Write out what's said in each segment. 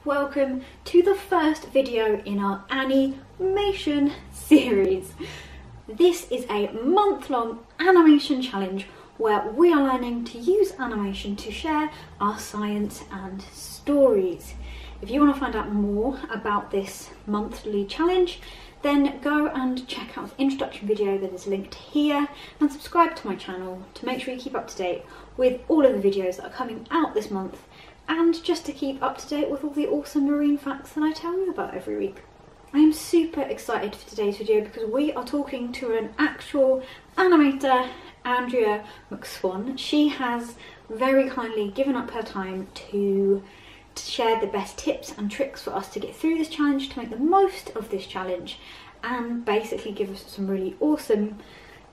Welcome to the first video in our animation series. This is a month-long animation challenge where we are learning to use animation to share our science and stories. If you want to find out more about this monthly challenge, then go and check out the introduction video that is linked here and subscribe to my channel to make sure you keep up to date with all of the videos that are coming out this month and just to keep up to date with all the awesome marine facts that I tell you about every week. I am super excited for today's video because we are talking to an actual animator, Andrea McSwan. She has very kindly given up her time to share the best tips and tricks for us to get through this challenge, to make the most of this challenge, and basically give us some really awesome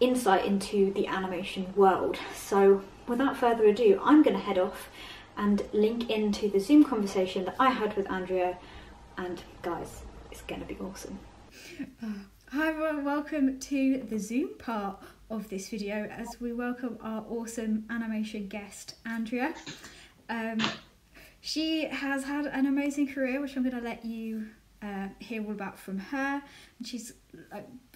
insight into the animation world. So without further ado, I'm going to head off and link into the Zoom conversation that I had with Andrea, and guys, it's going to be awesome. Hi everyone, welcome to the Zoom part of this video as we welcome our awesome animation guest, Andrea. She has had an amazing career, which I'm going to let you hear all about from her. And she's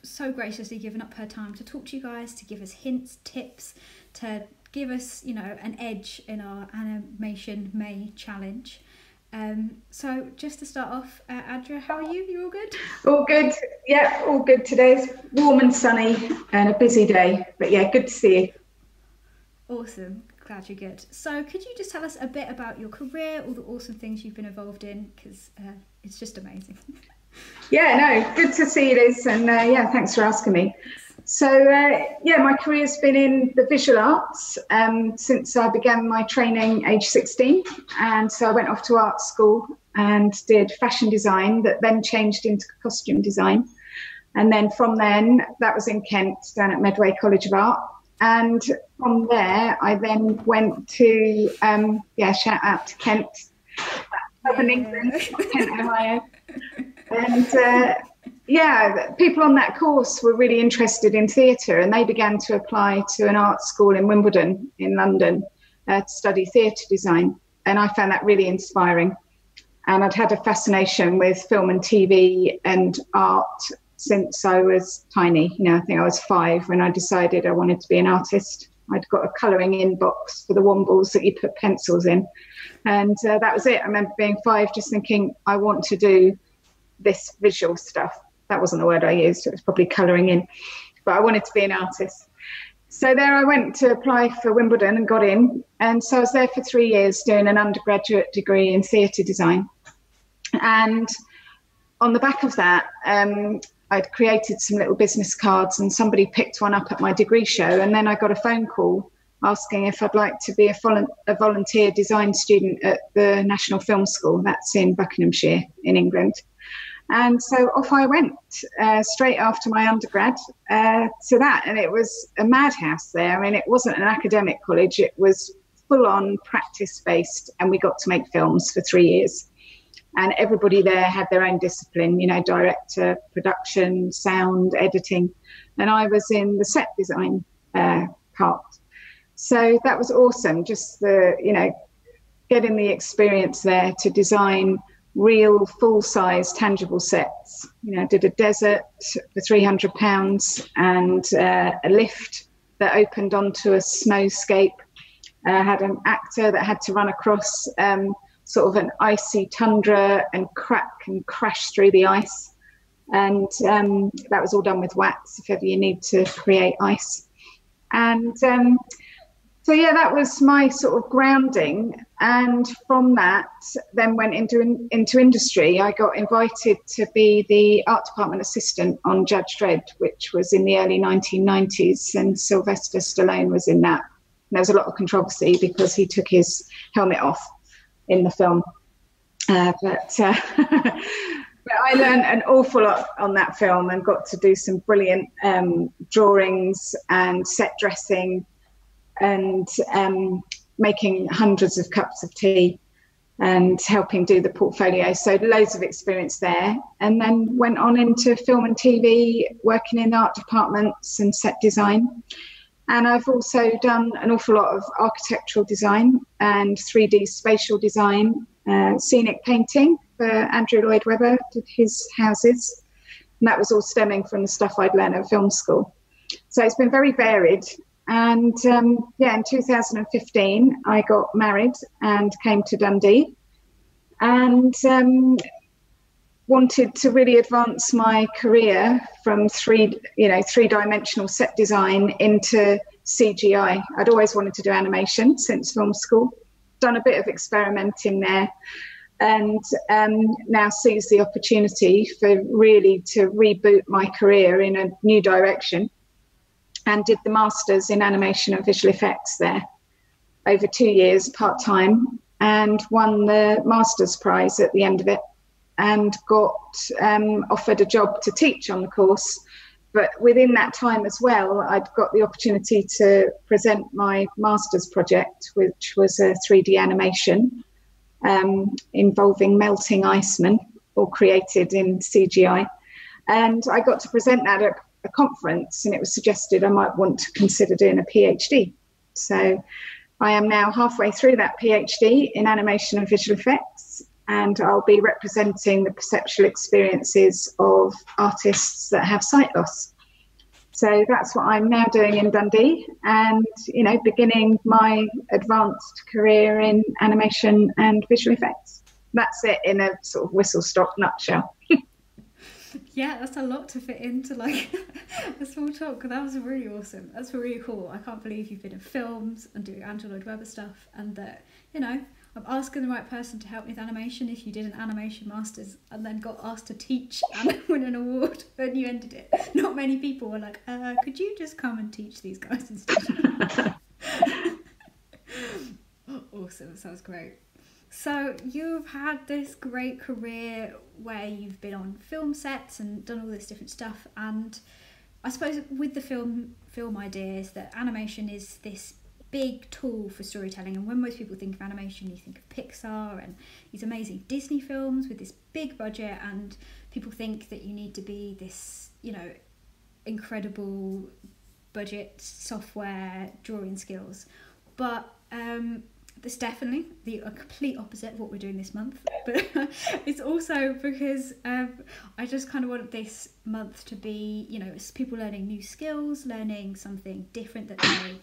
so graciously given up her time to talk to you guys, to give us hints, tips, to give us, you know, an edge in our Animation May challenge. So just to start off, Andrea, how are you? You all good? All good. Yeah, all good. Today's warm and sunny and a busy day, but yeah, good to see you. Awesome. Glad you're good. So could you just tell us a bit about your career, all the awesome things you've been involved in, because it's just amazing. Yeah, no, good to see you, Liz, and yeah, thanks for asking me. So yeah, my career's been in the visual arts since I began my training age 16, and so I went off to art school and did fashion design that then changed into costume design, and then from then, that was in Kent down at Medway College of Art. And from there, I then went to, yeah, shout out to Kent, Southern England, Kent, Ohio. And yeah, people on that course were really interested in theatre, and they began to apply to an art school in Wimbledon in London to study theatre design. And I found that really inspiring. And I'd had a fascination with film and TV and art since I was tiny. You know, I think I was 5 when I decided I wanted to be an artist. I'd got a colouring in box for the Wombles that you put pencils in. And that was it. I remember being 5 just thinking, I want to do this visual stuff. That wasn't the word I used. It was probably colouring in. But I wanted to be an artist. So there I went to apply for Wimbledon and got in. And so I was there for 3 years doing an undergraduate degree in theatre design. And on the back of that, I'd created some little business cards and somebody picked one up at my degree show, and then I got a phone call asking if I'd like to be a volunteer design student at the National Film School. That's in Buckinghamshire in England. And so off I went straight after my undergrad to that, and it was a madhouse there. I mean, it wasn't an academic college, it was full-on practice-based, and we got to make films for 3 years. And everybody there had their own discipline, you know, director, production, sound, editing. And I was in the set design part. So that was awesome, just the, you know, getting the experience there to design real full-size tangible sets. You know, I did a desert for £300 and a lift that opened onto a snowscape. I had an actor that had to run across sort of an icy tundra and crack and crash through the ice. And that was all done with wax if ever you need to create ice. And so yeah, that was my sort of grounding. And from that, then went into industry. I got invited to be the art department assistant on Judge Dredd, which was in the early 1990s, and Sylvester Stallone was in that. And there was a lot of controversy because he took his helmet off in the film, but I learned an awful lot on that film and got to do some brilliant drawings and set dressing and making hundreds of cups of tea and helping do the portfolio. So loads of experience there, and then went on into film and TV, working in art departments and set design. And I've also done an awful lot of architectural design and 3D spatial design, scenic painting for Andrew Lloyd Webber, did his houses. And that was all stemming from the stuff I'd learned at film school. So it's been very varied. And in 2015, I got married and came to Dundee and wanted to really advance my career from three-dimensional set design into CGI. I'd always wanted to do animation since film school, done a bit of experimenting there, and now seized the opportunity for really to reboot my career in a new direction, and did the Masters in Animation and Visual Effects there over 2 years part-time, and won the Masters Prize at the end of it, and got offered a job to teach on the course. But within that time as well, I'd got the opportunity to present my master's project, which was a 3D animation involving melting icemen, all created in CGI. And I got to present that at a conference, and it was suggested I might want to consider doing a PhD. So I am now halfway through that PhD in animation and visual effects, and I'll be representing the perceptual experiences of artists that have sight loss. So that's what I'm now doing in Dundee, and beginning my advanced career in animation and visual effects. That's it in a sort of whistle-stop nutshell. Yeah, that's a lot to fit into like a small talk. That was really awesome. That's really cool. I can't believe you've been in films and doing Andrew Lloyd Webber stuff, and that I'm asking the right person to help me with animation. If you did an animation masters and then got asked to teach and win an award when you ended it, not many people were like, could you just come and teach these guys instead? Awesome, that sounds great. So you've had this great career where you've been on film sets and done all this different stuff, and I suppose with the film ideas that animation is this big tool for storytelling. And when most people think of animation, you think of Pixar and these amazing Disney films with this big budget, and people think that you need to be this, incredible budget software drawing skills. But it's definitely the complete opposite of what we're doing this month. But it's also because I just kind of want this month to be, it's people learning new skills, learning something different that they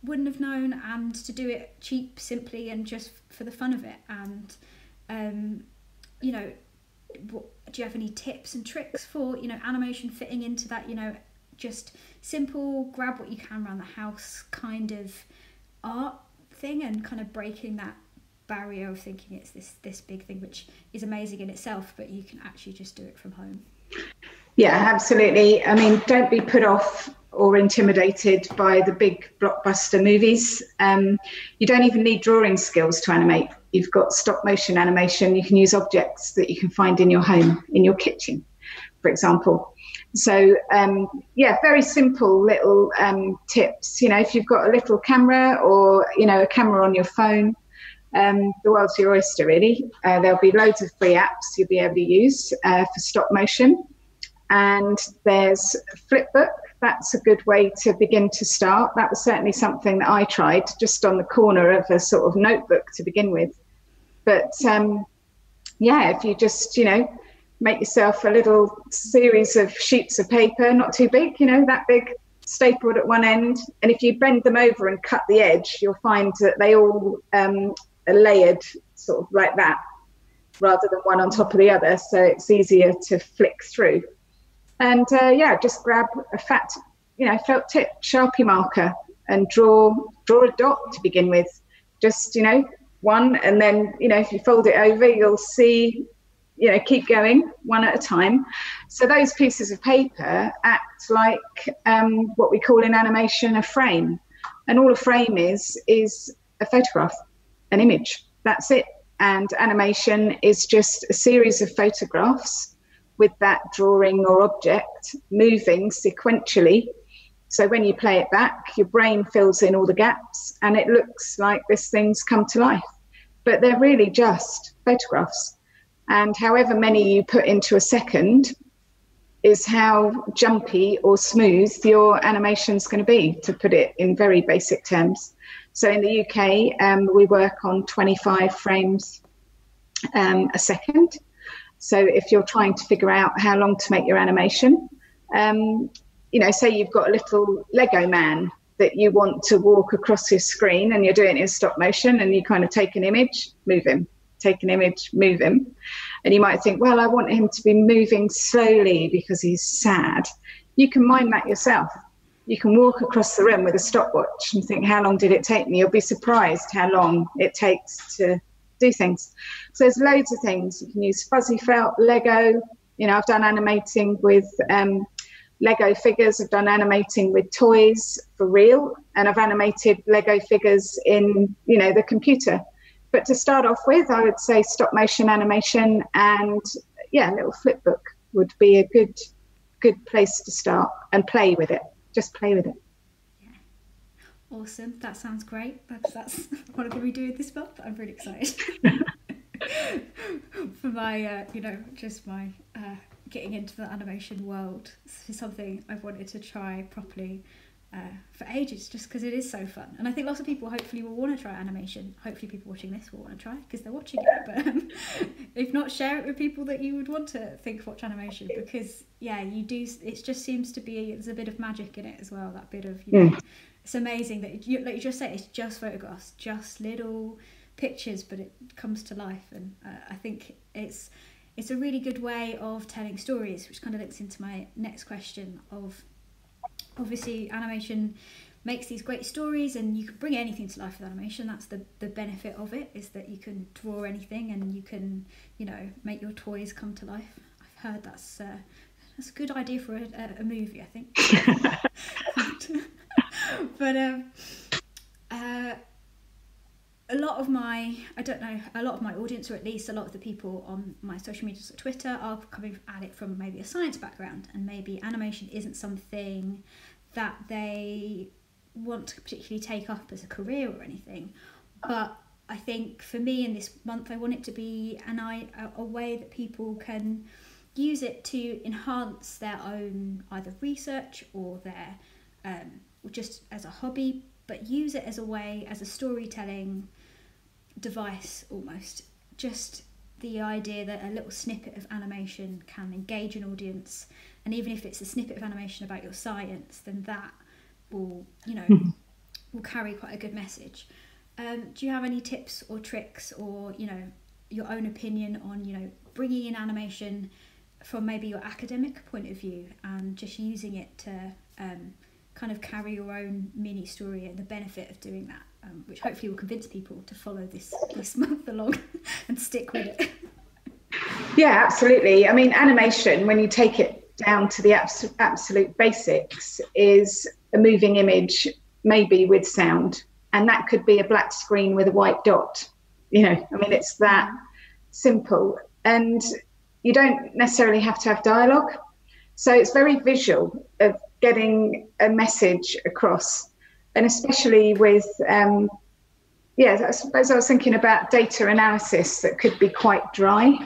wouldn't have known, and to do it cheap, simply, and just for the fun of it. And do you have any tips and tricks for animation fitting into that, just simple, grab what you can around the house kind of art thing, and kind of breaking that barrier of thinking it's this big thing, which is amazing in itself, but you can actually just do it from home? Yeah, absolutely. I mean, don't be put off or intimidated by the big blockbuster movies. You don't even need drawing skills to animate. You've got stop motion animation. You can use objects that you can find in your home, in your kitchen, for example. So very simple little tips. If you've got a little camera or a camera on your phone, the world's your oyster, really. There'll be loads of free apps you'll be able to use for stop motion. And there's Flipbook. That's a good way to begin to start. That was certainly something that I tried, just on the corner of a sort of notebook to begin with. But if you just, make yourself a little series of sheets of paper, not too big, that big, stapled at one end. And if you bend them over and cut the edge, you'll find that they all are layered sort of like that, rather than one on top of the other. So it's easier to flick through. And just grab a fat, felt tip Sharpie marker and draw a dot to begin with. Just, one, and then, if you fold it over, you'll see, keep going one at a time. So those pieces of paper act like what we call in animation a frame. And all a frame is a photograph, an image. That's it. And animation is just a series of photographs with that drawing or object moving sequentially. So when you play it back, your brain fills in all the gaps and it looks like this thing's come to life. But they're really just photographs. And however many you put into a second, is how jumpy or smooth your animation's going to be, to put it in very basic terms. So in the UK, we work on 25 frames a second. So if you're trying to figure out how long to make your animation, you know, say you've got a little Lego man that you want to walk across his screen, and you're doing it in stop motion, and you kind of take an image, move him, take an image, move him. And you might think, well, I want him to be moving slowly because he's sad. You can mime that yourself. You can walk across the room with a stopwatch and think, how long did it take me? You'll be surprised how long it takes to do things. So there's loads of things. You can use fuzzy felt, Lego. You know, I've done animating with Lego figures. I've done animating with toys for real, and I've animated Lego figures in, you know, the computer. But to start off with, I would say stop motion animation, and yeah, a little flip book would be a good place to start, and play with it. Just play with it. Yeah. Awesome. That sounds great. That's what I'm going to be doing this month. I'm really excited for my, you know, just my getting into the animation world. This is something I've wanted to try properly for ages, just because it is so fun. And I think lots of people hopefully will want to try animation. Hopefully people watching this will want to try because they're watching it. But if not, share it with people that you would want to watch animation, because yeah, you do. It just seems to be, there's a bit of magic in it as well. That bit of, you know, it's amazing that you, like you just said, it's just photographs, just little pictures, but it comes to life. And I think it's a really good way of telling stories, which kind of links into my next question of, obviously animation makes these great stories, and you can bring anything to life with animation. That's the benefit of it, is that you can draw anything, and you can, you know, make your toys come to life. I've heard that's a good idea for a movie, I think. But a lot of my audience, or at least a lot of the people on my social media, so Twitter, are coming at it from maybe a science background, and maybe animation isn't something that they want to particularly take up as a career or anything. But I think for me in this month, I want it to be a way that people can use it to enhance their own either research or their just as a hobby, but use it as a way, as a storytelling device almost. Just the idea that a little snippet of animation can engage an audience, and even if it's a snippet of animation about your science, then that will, you know, will carry quite a good message. Do you have any tips or tricks, or, you know, your own opinion on, you know, bringing in animation from maybe your academic point of view, and just using it to kind of carry your own mini story, and the benefit of doing that, which hopefully will convince people to follow this month along and stick with it? Yeah, absolutely. I mean, animation, when you take it down to the absolute basics, is a moving image, maybe with sound, and that could be a black screen with a white dot. You know, I mean, it's that simple, and you don't necessarily have to have dialogue. So it's very visual of getting a message across, and especially with, I suppose I was thinking about data analysis that could be quite dry,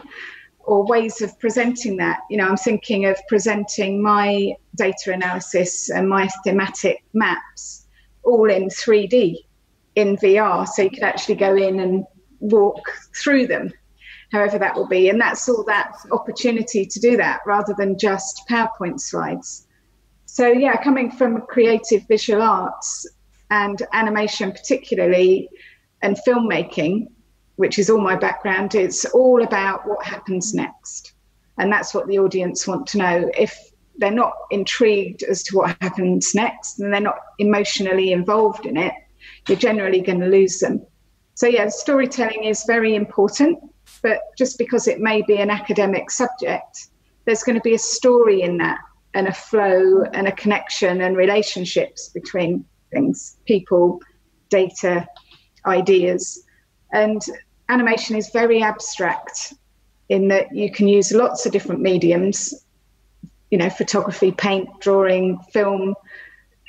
or ways of presenting that. You know, I'm thinking of presenting my data analysis and my thematic maps all in 3D in VR, so you could actually go in and walk through them, however that will be. And that's all that opportunity to do that, rather than just PowerPoint slides. So yeah, coming from creative visual arts and animation particularly, and filmmaking, which is all my background, it's all about what happens next. And that's what the audience want to know. If they're not intrigued as to what happens next, and they're not emotionally involved in it, you're generally going to lose them. So yeah, storytelling is very important, but just because it may be an academic subject, there's going to be a story in that, and a flow and a connection and relationships between things, people, data, ideas. And animation is very abstract in that you can use lots of different mediums, you know, photography, paint, drawing, film,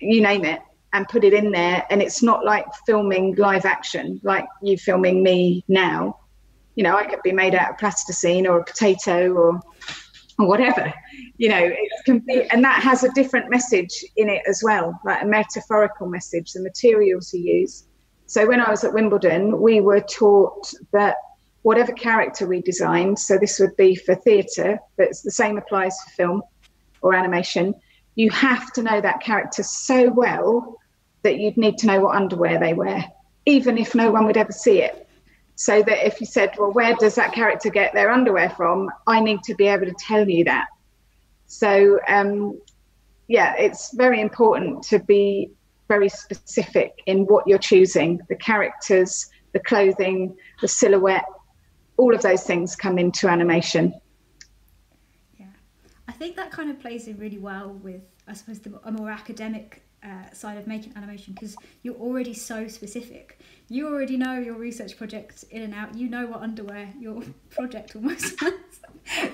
you name it, and put it in there. And it's not like filming live action, like you filming me now. You know, I could be made out of plasticine or a potato or or whatever, it's complete. And that has a different message in it as well, like a metaphorical message, the materials you use. So when I was at Wimbledon, we were taught that whatever character we designed, so this would be for theatre, but the same applies for film or animation, you have to know that character so well that you'd need to know what underwear they wear, even if no one would ever see it. So that if you said, well, where does that character get their underwear from? I need to be able to tell you that. So, it's very important to be very specific in what you're choosing. The characters, the clothing, the silhouette, all of those things come into animation. Yeah, I think that kind of plays in really well with, I suppose, a more academic side of making animation, because you're already so specific. You already know your research project in and out. You know what underwear your project almost has.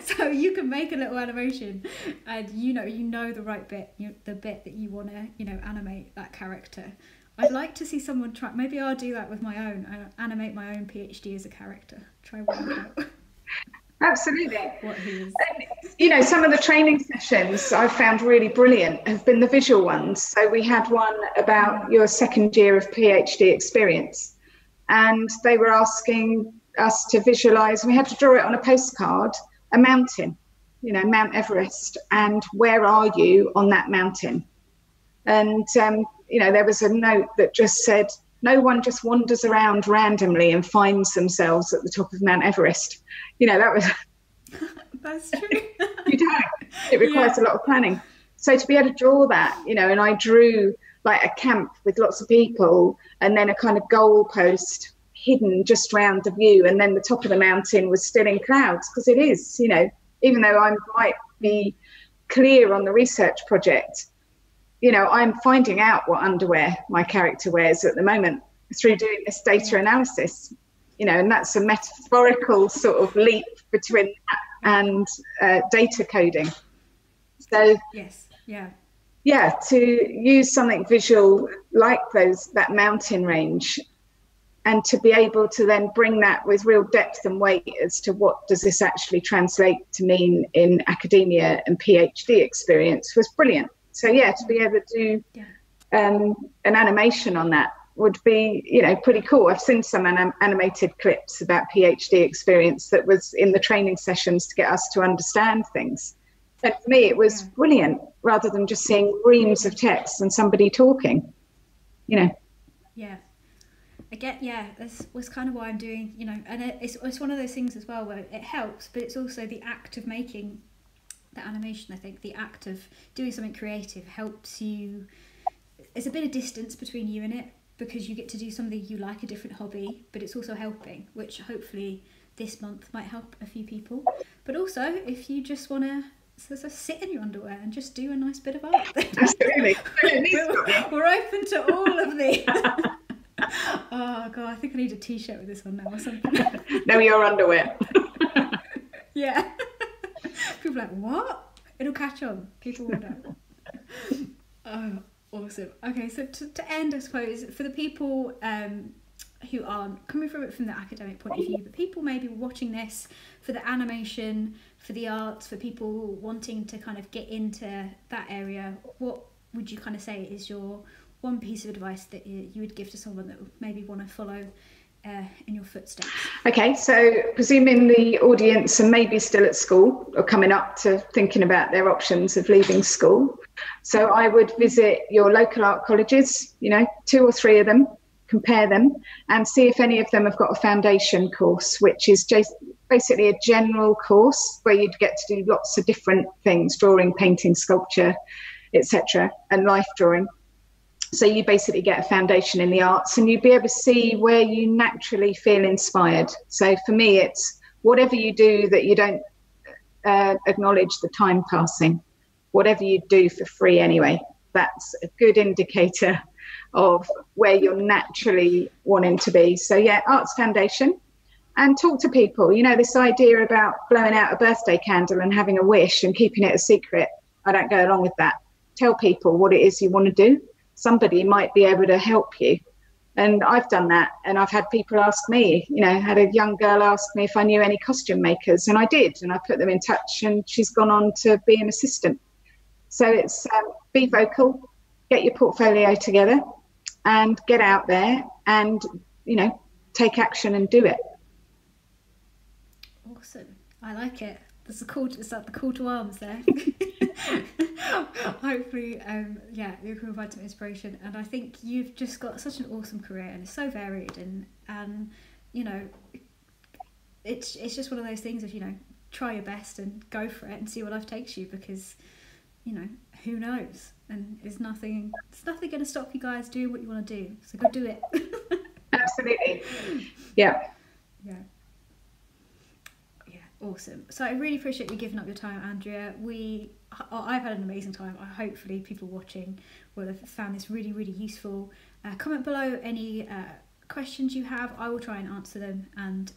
So you can make a little animation, and you know the right bit, the bit that you want to animate that character. I'd like to see someone try. Maybe I'll do that with my own. Animate my own PhD as a character. Try work out. Absolutely. What he is. And, some of the training sessions I've found really brilliant have been the visual ones. So we had one about your second year of PhD experience, and they were asking us to visualize, we had to draw it on a postcard, a mountain, Mount Everest, and where are you on that mountain? And, there was a note that just said, no one just wanders around randomly and finds themselves at the top of Mount Everest. That was... That's true. You don't. It requires a lot of planning. So to be able to draw that, and I drew like a camp with lots of people, and then a kind of goal post hidden just round the view, and then the top of the mountain was still in clouds, because it is, even though I might be clear on the research project, I'm finding out what underwear my character wears at the moment through doing this data analysis, and that's a metaphorical sort of leap between that and data coding. So to use something visual like that mountain range, and to be able to then bring that with real depth and weight as to what does this actually translate to mean in academia and PhD experience was brilliant. So to be able to do an animation on that would be, pretty cool. I've seen some animated clips about PhD experience that was in the training sessions to get us to understand things. And for me, it was brilliant, rather than just seeing reams of text and somebody talking, Yeah. I get, this was kind of why I'm doing, and it's one of those things as well where it helps, but it's also the act of making the animation. I think the act of doing something creative helps you. There's a bit of distance between you and it, because you get to do something you like, a different hobby, but it's also helping, which hopefully this month might help a few people. But also, if you just want to sit in your underwear and just do a nice bit of art, absolutely, we're open to all of these. Oh god, I think I need a t-shirt with this on now or something. No, your underwear. Yeah. People are like, what? It'll catch on. People will know. Oh, awesome. Okay, so to end, I suppose, for the people who aren't coming from it from the academic point of view, but people maybe watching this for the animation, for the arts, for people wanting to kind of get into that area, what would you kind of say is your one piece of advice that you would give to someone that would maybe want to follow in your footsteps? Okay, so presuming the audience are maybe still at school or coming up to thinking about their options of leaving school, so I would visit your local art colleges, 2 or 3 of them, compare them and see if any of them have got a foundation course, which is just basically a general course where you'd get to do lots of different things, drawing, painting, sculpture, etc., and life drawing. So you basically get a foundation in the arts, and you'd be able to see where you naturally feel inspired. So for me, it's whatever you do that you don't acknowledge the time passing, whatever you do for free anyway, that's a good indicator of where you're naturally wanting to be. So arts foundation, and talk to people. This idea about blowing out a birthday candle and having a wish and keeping it a secret, I don't go along with that. Tell people what it is you want to do. Somebody might be able to help you And I've done that, and I've had people ask me, you know, had a young girl ask me if I knew any costume makers, and I did, and I put them in touch, and she's gone on to be an assistant. So it's be vocal, get your portfolio together, and get out there and, you know, take action and do it. Awesome. I like it. That's the call. Is that the call to arms there? Hopefully, yeah, you can provide some inspiration. And I think you've just got such an awesome career, and it's so varied, and you know, it's just one of those things of, you know, try your best and go for it and see where life takes you, because, you know, who knows? And it's nothing going to stop you guys doing what you want to do. So go do it. Absolutely. Yeah. Yeah. Awesome. So I really appreciate you giving up your time, Andrea. I've had an amazing time. Hopefully people watching will have found this really, really useful. Comment below any questions you have. I will try and answer them, and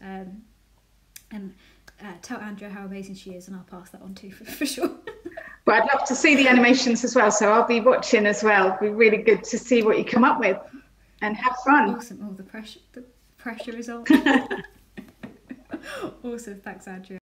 tell Andrea how amazing she is, and I'll pass that on to for sure. Well, I'd love to see the animations as well, so I'll be watching as well. It'll be really good to see what you come up with, and have fun. Awesome. Oh, the pressure is on. Awesome. Thanks, Andrea.